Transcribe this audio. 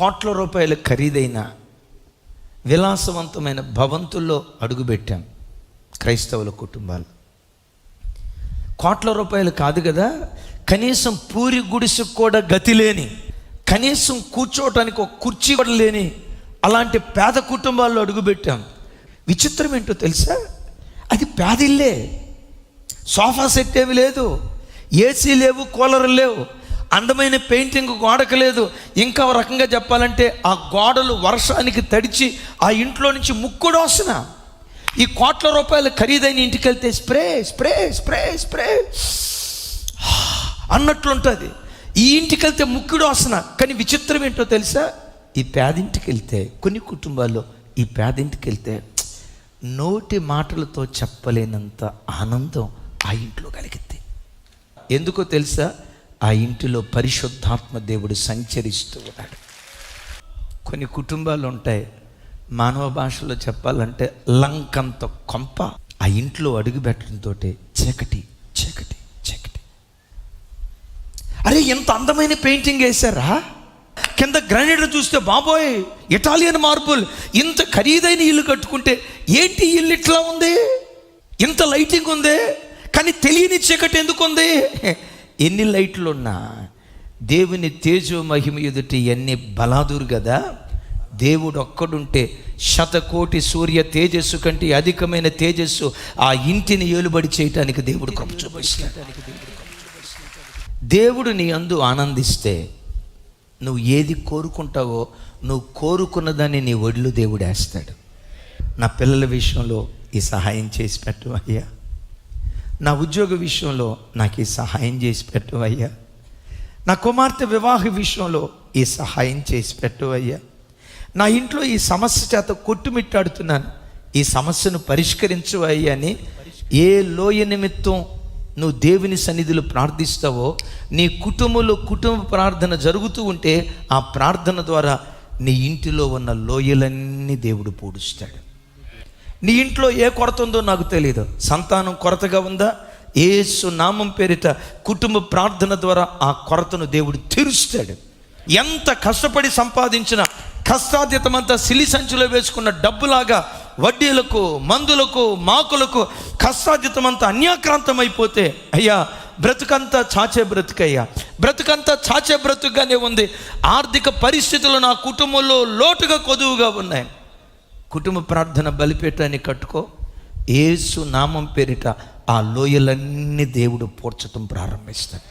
కోట్ల రూపాయల ఖరీదైన విలాసవంతమైన భవంతుల్లో అడుగుపెట్టాం క్రైస్తవుల కుటుంబాలు. కోట్ల రూపాయలు కాదు కదా, కనీసం పూరి గుడిసెకు కూడా గతి లేని, కనీసం కూర్చోవటానికి ఒక కుర్చీ కూడా లేని అలాంటి పేద కుటుంబాల్లో అడుగుపెట్టాం. విచిత్రం ఏంటో తెలుసా, అది పేదిల్లే. సోఫా సెట్ ఏమి లేదు, ఏసీ లేవు, కూలర్లు లేవు, అందమైన పెయింటింగ్ గోడకు లేదు. ఇంకా ఒక రకంగా చెప్పాలంటే ఆ గోడలు వర్షానికి తడిచి ఆ ఇంట్లో నుంచి ముక్కుడు వస్తున్నా. ఈ కోట్ల రూపాయల ఖరీదైన ఇంటికి వెళ్తే స్ప్రే స్ప్రే స్ప్రే స్ప్రే అన్నట్లుంటుంది. ఈ ఇంటికి వెళ్తే ముక్కుడు వస్తున్నా. కానీ విచిత్రం ఏంటో తెలుసా, ఈ పేదింటికి వెళ్తే, కొన్ని కుటుంబాల్లో ఈ పేదింటికి వెళ్తే నోటి మాటలతో చెప్పలేనంత ఆనందం ఆ ఇంట్లో కలిగింది. ఎందుకో తెలుసా, ఆ ఇంటిలో పరిశుద్ధాత్మ దేవుడు సంచరిస్తూ ఉన్నాడు. కొన్ని కుటుంబాలు ఉంటాయి, మానవ భాషలో చెప్పాలంటే లంకంత కొంప. ఆ ఇంట్లో అడుగు పెట్టడంతో చీకటి చీకటి చీకటి. అరే ఎంత అందమైన పెయింటింగ్ వేశారా, కింద గ్రానైట్ చూస్తే బాబోయ్ ఇటాలియన్ మార్బుల్, ఇంత ఖరీదైన ఇల్లు కట్టుకుంటే ఏంటి ఇల్లు ఇట్లా ఉంది, ఇంత లైటింగ్ ఉంది, కానీ తెలియని చీకటి ఎందుకు ఉంది? ఎన్ని లైట్లు ఉన్నా దేవుని తేజో మహిమ ఎదుటి ఎన్ని బలాదురు కదా. దేవుడు ఒక్కడుంటే 100,000,000 సూర్య తేజస్సు కంటే అధికమైన తేజస్సు ఆ ఇంటిని ఏలుబడి చేయటానికి దేవుడు కృప చూపిస్తాడు. దేవుడు నీ అందు ఆనందిస్తే నువ్వు ఏది కోరుకుంటావో నువ్వు కోరుకున్నదాన్ని నీ ఒడిలో దేవుడు వేస్తాడు. నా పిల్లల విషయంలో ఈ సహాయం చేసి పెట్టు అయ్యా, నా ఉద్యోగ విషయంలో నాకు ఈ సహాయం చేసి పెట్టు అయ్యా, నా కుమార్తె వివాహ విషయంలో ఈ సహాయం చేసి పెట్టు అయ్యా, నా ఇంట్లో ఈ సమస్య చేత కొట్టుమిట్టాడుతున్నాను, ఈ సమస్యను పరిష్కరించు అయ్యా అని ఏ లోయ నిమిత్తం నువ్వు దేవుని సన్నిధిలో ప్రార్థిస్తావో, నీ కుటుంబంలో కుటుంబ ప్రార్థన జరుగుతూ ఉంటే ఆ ప్రార్థన ద్వారా నీ ఇంటిలో ఉన్న లోయలన్నీ దేవుడు పూడుస్తాడు. నీ ఇంట్లో ఏ కొరత ఉందో నాకు తెలియదు, సంతానం కొరతగా ఉందా, యేసు నామం పేరిట కుటుంబ ప్రార్థన ద్వారా ఆ కొరతను దేవుడు తీరుస్తాడు. ఎంత కష్టపడి సంపాదించిన కష్టాతీతమంతా సిలి సంచిలో వేసుకున్న డబ్బులాగా వడ్డీలకు, మందులకు, మాకులకు కష్టాతీతమంతా అన్యాక్రాంతం అయిపోతే, అయ్యా బ్రతుకంతా చాచే బ్రతుకయ్యా, బ్రతుకంతా చాచే బ్రతుకుగానే ఉంది, ఆర్థిక పరిస్థితులు నా కుటుంబంలో లోటుగా కొదువుగా ఉన్నాయి. కుటుంబ ప్రార్థన బలిపీఠాన్ని కట్టుకో, యేసు నామం పేరిట ఆ లోయలన్నీ దేవుడు పూడ్చటం ప్రారంభిస్తాడు.